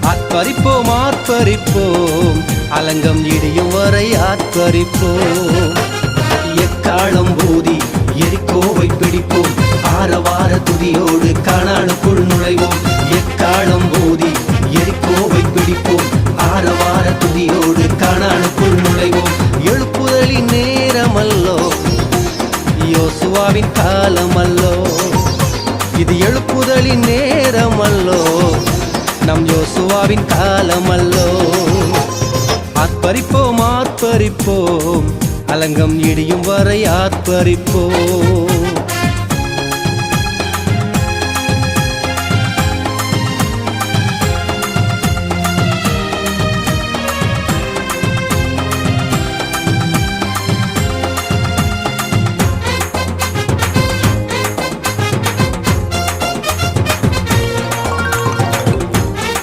ஆர்ப்பரிப்போம் ஆர்ப்பரிப்போம், அலங்கம் இடியும் வரை ஆர்ப்பரிப்போம். எக்காலம் ஊதி எரிகோவை பிடிப்போம், ஆரவார துதியோடு கானானுக்குள் நுழைவோம். எக்காலம் ஊதி எரிகோவை பிடிப்போம், ஆரவார துதியோடு கானானுக்குள் நுழைவோம். எழுப்புதலின் நேரமல்லோ, யோசுவாவின் காலமல்லோ, இது எழுப்புதலின் நேரமல்லோ, நம் யோசுவாவின் காலமல்லோ. ஆர்ப்பரிப்போம் ஆர்ப்பரிப்போம், அலங்கம் இடியும் வரை ஆர்ப்பரிப்போம்.